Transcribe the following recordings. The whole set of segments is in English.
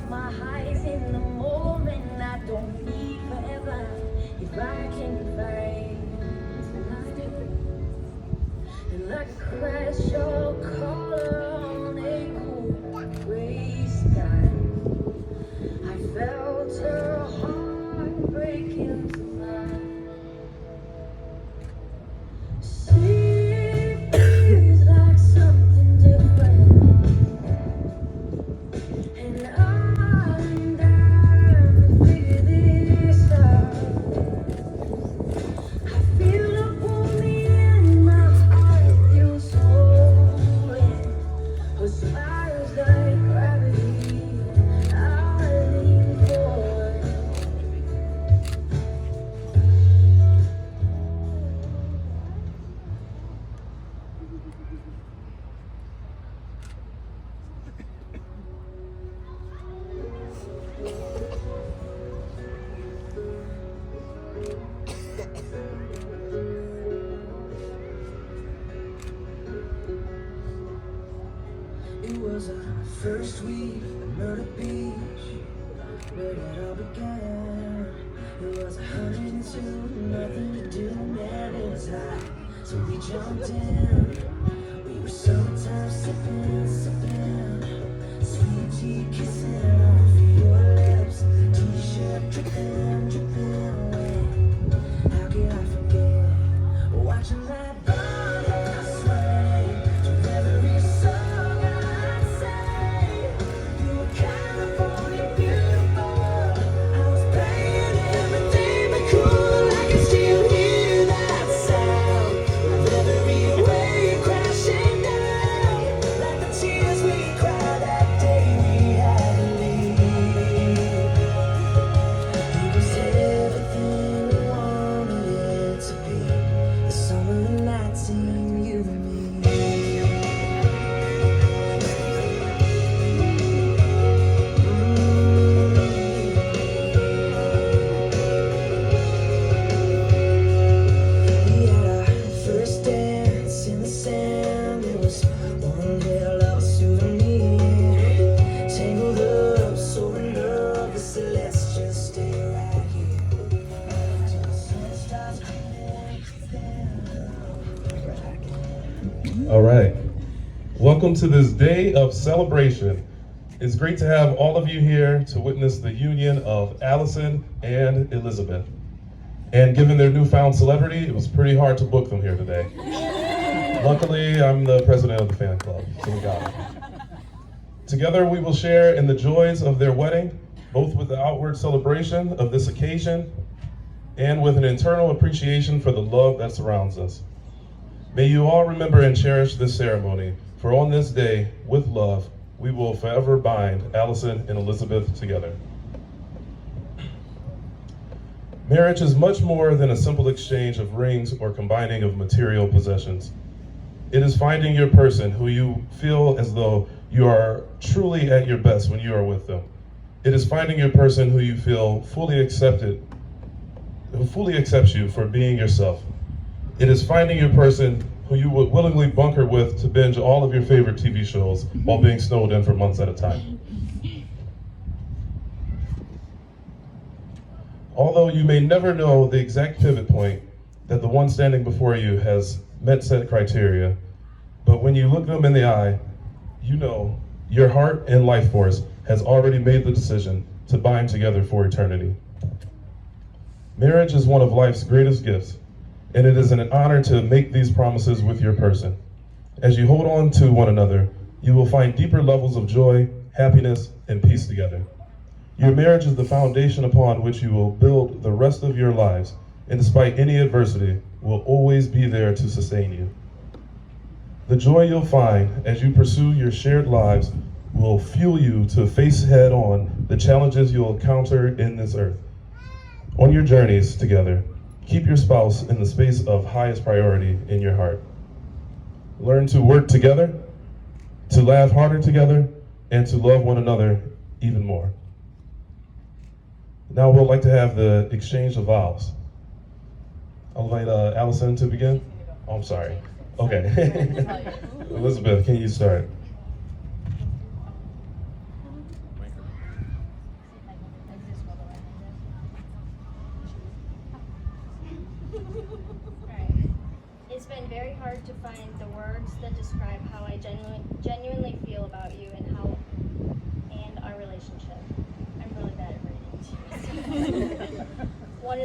my highs in the moment. I don't need forever if I can find tonight. And I crash your collar on a cool gray sky. I felt her heart break into mine. She feels like something different, and I'm down to figure this out. I feel her pull me in, my heart feels swollen. Her smile's like gravity. I lean forward. It was our first week at Myrtle Beach, where it all began. It was 102, nothing to do, man, it was hot. So we jumped in. We were summertime sipping, sweet tea kissing off your lips, t-shirt dripping, dripping wet. How could I forget watching that body sway to every song I'd say? You were California beautiful. I was playing everything but cool. I can still hear that sound of every wave crashing down, like the tears we cried that day we had to leave. It was everything we wanted it to be. The summer nights in you and me. We had our first dance in the sand. It was one little love souvenir. Tangled up, so in love. So let's just stay right here till the sun starts coming down. All right. Welcome to this day of celebration. It's great to have all of you here to witness the union of Allison and Elizabeth. And given their newfound celebrity, it was pretty hard to book them here today. Luckily, I'm the president of the fan club, so we got it. Together, we will share in the joys of their wedding, both with the outward celebration of this occasion and with an internal appreciation for the love that surrounds us. May you all remember and cherish this ceremony, for on this day, with love, we will forever bind Allison and Elizabeth together. Marriage is much more than a simple exchange of rings or combining of material possessions. It is finding your person who you feel as though you are truly at your best when you are with them. It is finding your person who you feel fully accepted, who fully accepts you for being yourself. It is finding your person who you would willingly bunker with to binge all of your favorite TV shows while being snowed in for months at a time. Although you may never know the exact pivot point that the one standing before you has met said criteria, but when you look them in the eye, you know your heart and life force has already made the decision to bind together for eternity. Marriage is one of life's greatest gifts, and it is an honor to make these promises with your person. As you hold on to one another, you will find deeper levels of joy, happiness, and peace together. Your marriage is the foundation upon which you will build the rest of your lives, and despite any adversity, will always be there to sustain you. The joy you'll find as you pursue your shared lives will fuel you to face head on the challenges you'll encounter in this earth. On your journeys together, keep your spouse in the space of highest priority in your heart. Learn to work together, to laugh harder together, and to love one another even more. Now we'd like to have the exchange of vows. I'll invite Allison to begin. Oh, I'm sorry. Okay. Elizabeth, can you start?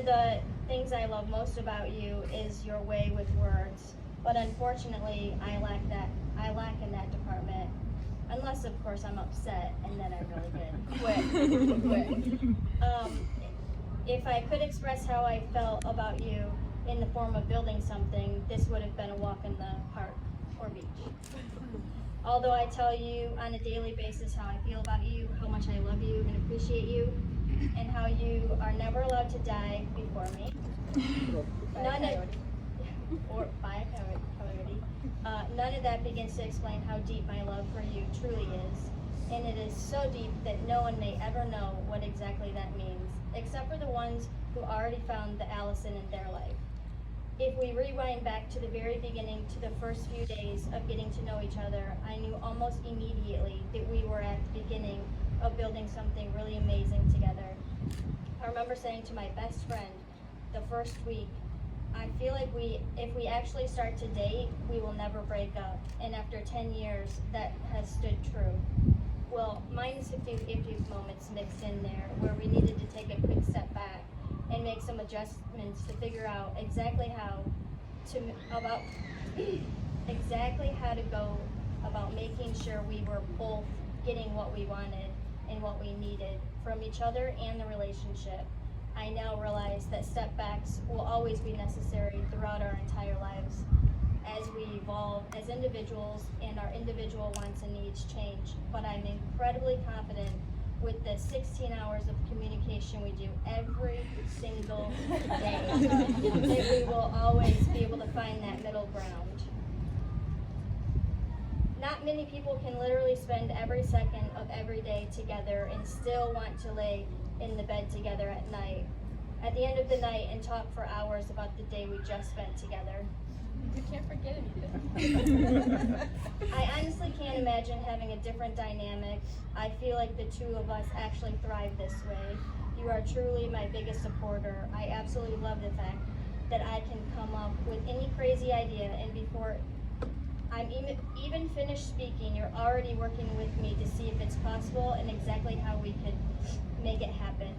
of the things I love most about you is your way with words, but unfortunately, I lack in that department. Unless, of course, I'm upset, and then I really did quit. If I could express how I felt about you in the form of building something, this would have been a walk in the park or beach. Although I tell you on a daily basis how I feel about you, how much I love you and appreciate you, and how you are never allowed to die before me. None of that begins to explain how deep my love for you truly is. And it is so deep that no one may ever know what exactly that means, except for the ones who already found the Allison in their life. If we rewind back to the very beginning, to the first few days of getting to know each other, I knew almost immediately that we were at the beginning of building something really amazing together. I remember saying to my best friend the first week, I feel like if we actually start to date, we will never break up. And after 10 years, that has stood true. Well, minus a few iffy moments mixed in there where we needed to take a quick step back and make some adjustments to figure out exactly how to go about making sure we were both getting what we wanted and what we needed from each other and the relationship. I now realize that step backs will always be necessary throughout our entire lives as we evolve as individuals and our individual wants and needs change. But I'm incredibly confident with the 16 hours of communication we do every single day that we will always be able to find that middle ground. Not many people can literally spend every second of every day together and still want to lay in the bed together at night, at the end of the night, and talk for hours about the day we just spent together. You can't forget anything. I honestly can't imagine having a different dynamic. I feel like the two of us actually thrive this way. You are truly my biggest supporter. I absolutely love the fact that I can come up with any crazy idea, and before I'm even finished speaking, you're already working with me to see if it's possible and exactly how we could make it happen.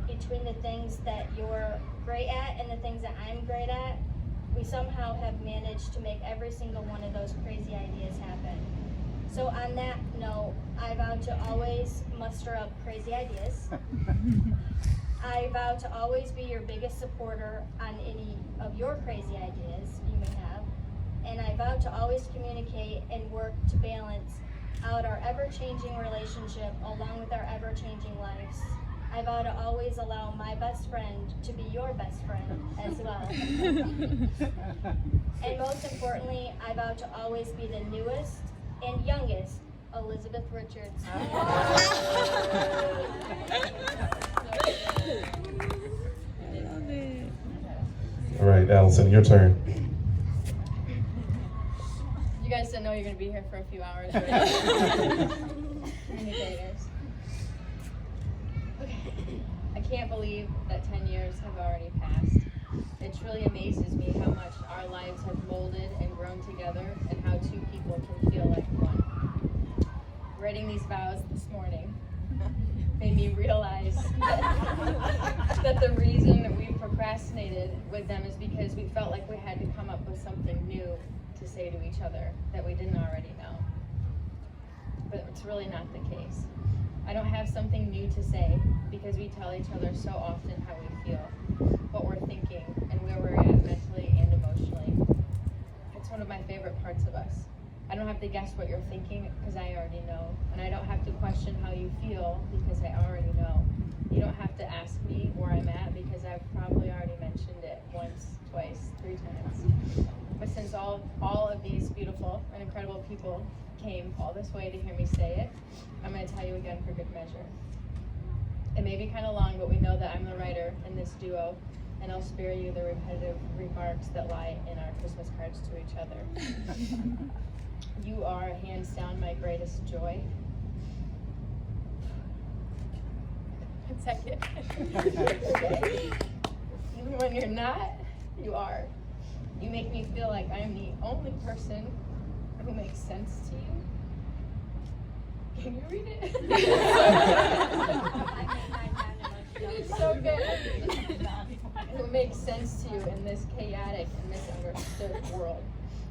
Between the things that you're great at and the things that I'm great at, we somehow have managed to make every single one of those crazy ideas happen. So on that note, I vow to always muster up crazy ideas. I vow to always be your biggest supporter on any of your crazy ideas you may have. And I vow to always communicate and work to balance out our ever-changing relationship along with our ever-changing lives. I vow to always allow my best friend to be your best friend as well. And most importantly, I vow to always be the newest and youngest Elizabeth Richards. All right, Allison, your turn. You guys didn't know you're going to be here for a few hours, right? Imitators. Okay. I can't believe that 10 years have already passed. It truly amazes me how much our lives have molded and grown together and how two people can feel like one. Writing these vows this morning made me realize that the reason that we procrastinated with them is because we felt like we had to come up with something new to say to each other that we didn't already know. But it's really not the case. I don't have something new to say because we tell each other so often how we feel, what we're thinking, and where we're at mentally and emotionally. It's one of my favorite parts of us. I don't have to guess what you're thinking because I already know, and I don't have to question how you feel because I already know. You don't have to ask me where I'm at because I've probably already mentioned it once, twice, 3 times. But since all of these beautiful and incredible people came all this way to hear me say it, I'm going to tell you again for good measure. It may be kind of long, but we know that I'm the writer in this duo, and I'll spare you the repetitive remarks that lie in our Christmas cards to each other. You are, hands down, my greatest joy. 1 second. Okay. Even when you're not, you are. You make me feel like I'm the only person who makes sense to you. Can you read it? It's so good. who makes sense to you in this chaotic and misunderstood world.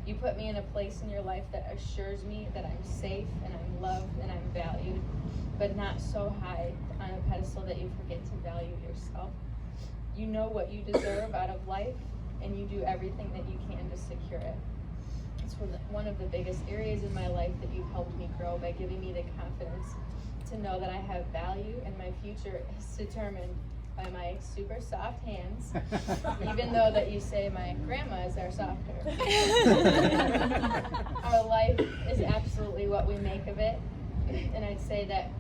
You put me in a place in your life that assures me that I'm safe and I'm loved and I'm valued, but not so high on a pedestal that you forget to value yourself. You know what you deserve out of life, and you do everything that you can to secure it. It's one of the biggest areas in my life that you've helped me grow by giving me the confidence to know that I have value and my future is determined by my super soft hands, even though that you say my grandmas are softer. Our life is absolutely what we make of it, and I'd say that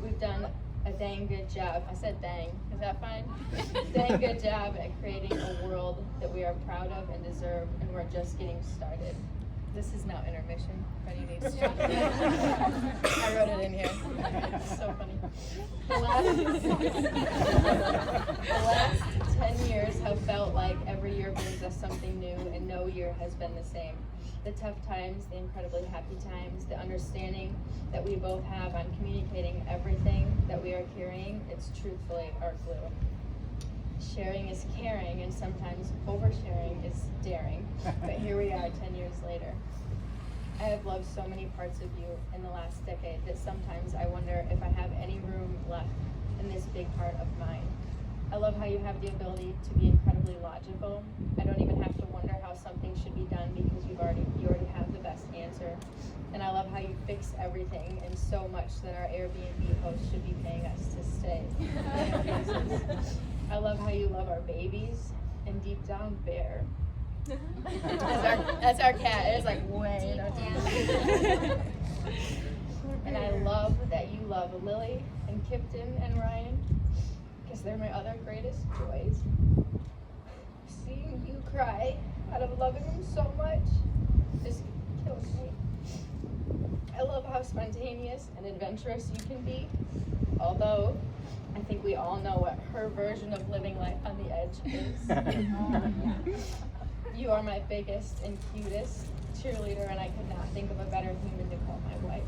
we've done a dang good job. I said dang, is that fine? Dang good job at creating a world that we are proud of and deserve, and we're just getting started. This is now intermission. Freddie needs to. I wrote it in here. It's so funny. The last 10 years have felt like every year brings us something new, and no year has been the same. The tough times, the incredibly happy times, the understanding that we both have on communicating everything that we are carrying, it's truthfully our glue. Sharing is caring, and sometimes oversharing is daring. But here we are 10 years later. I have loved so many parts of you in the last decade that sometimes I wonder if I have any room left in this big heart of mine. I love how you have the ability to be incredibly logical. I don't even have to wonder how something should be done because you already have the best answer. And I love how you fix everything, and so much that our Airbnb host should be paying us to stay. I love how you love our babies, and deep down, Bear. That's our cat. It is like way down. And I love that you love Lily and Kipton and Ryan, because they're my other greatest joys. Seeing you cry out of loving them so much just kills me. I love how spontaneous and adventurous you can be, although I think we all know what her version of living life on the edge is. You are my biggest and cutest cheerleader, and I could not think of a better human to call my wife.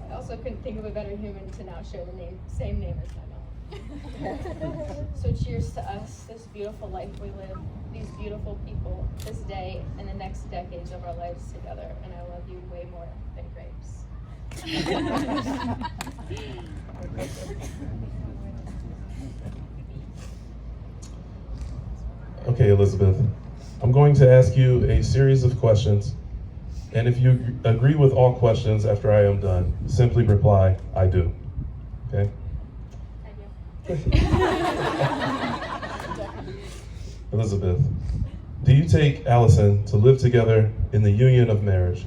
I also couldn't think of a better human to now share the same name as my mom. So cheers to us, this beautiful life we live, these beautiful people, this day, and the next decades of our lives together. And I love you way more than grapes. Okay, Elizabeth, I'm going to ask you a series of questions, and if you agree with all questions after I am done, simply reply, I do. Okay? Elizabeth, do you take Allison to live together in the union of marriage?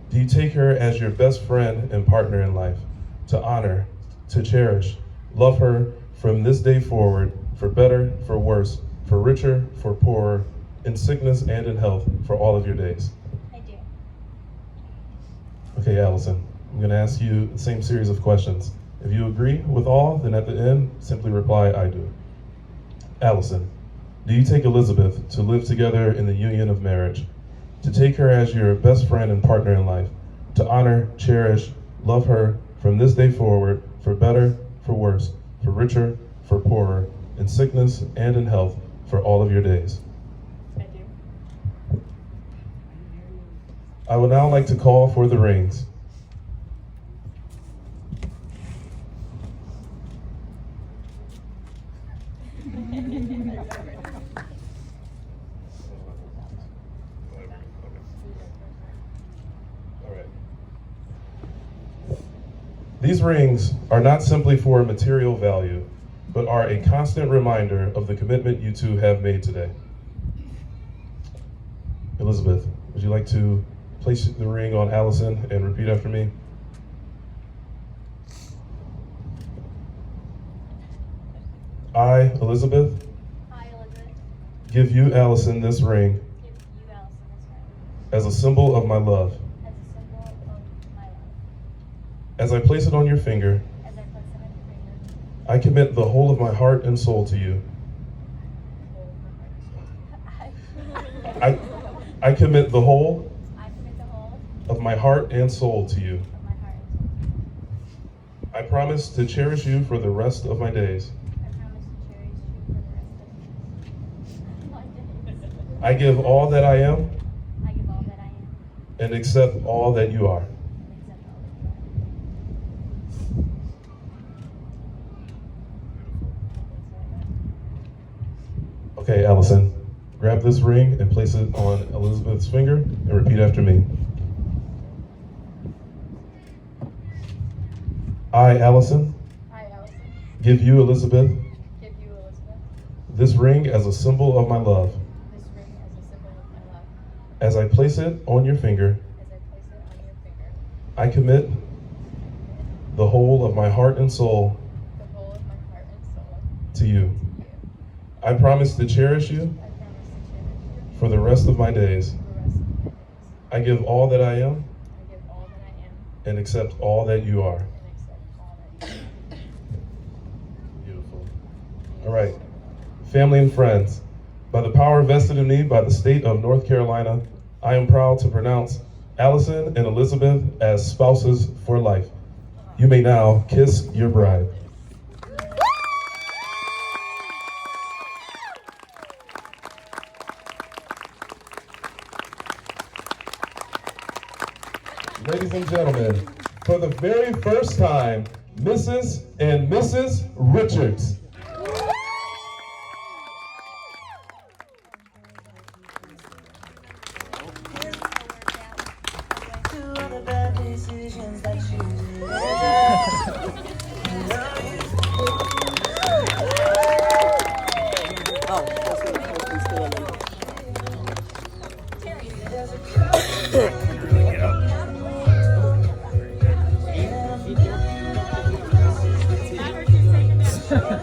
Do you take her as your best friend and partner in life, to honor, to cherish, love her from this day forward, for better, for worse, for richer, for poorer, in sickness and in health, for all of your days? I do. Okay, Allison, I'm going to ask you the same series of questions. If you agree with all, then at the end, simply reply, I do. Allison, do you take Elizabeth to live together in the union of marriage, to take her as your best friend and partner in life, to honor, cherish, love her from this day forward, for better, for worse, for richer, for poorer, in sickness and in health, for all of your days? I do. I would now like to call for the rings. All right. These rings are not simply for material value, but are a constant reminder of the commitment you two have made today. Elizabeth, would you like to place the ring on Allison and repeat after me? I, Elizabeth, give you, Allison, this ring Give you, Allison, this ring as a symbol of my love. as a symbol of my love. As I place it on your finger, As I place it on your finger, I commit the whole of my heart and soul to you. I commit the whole I commit the whole of my heart and soul to you. of my heart and soul. I promise to cherish you for the rest of my days. I promise to cherish you for the rest of my days. I give all that I am I give all that I am and accept all that you are. and accept all that you are. Okay, Allison, grab this ring and place it on Elizabeth's finger and repeat after me. I, Allison, I, Allison, give you, Elizabeth, give you, Elizabeth, this ring as a symbol of my love. this ring as a symbol of my love. As I place it on your finger, As I place it on your finger, I commit the whole of my heart and soul the whole of my heart and soul to you. to you. I promise to cherish you I promise to cherish you for the rest of my days. for the rest of my days. I give all that I am I give all that I am and accept all that you are. and accept all that you are. Beautiful. All right, family and friends, by the power vested in me by the state of North Carolina, I am proud to pronounce Allison and Elizabeth as spouses for life. You may now kiss your bride. Ladies and gentlemen, for the very first time, Mrs. and Mrs. Richards. To all the bad decisions that you did. Oh, that's what I'm still in. There's a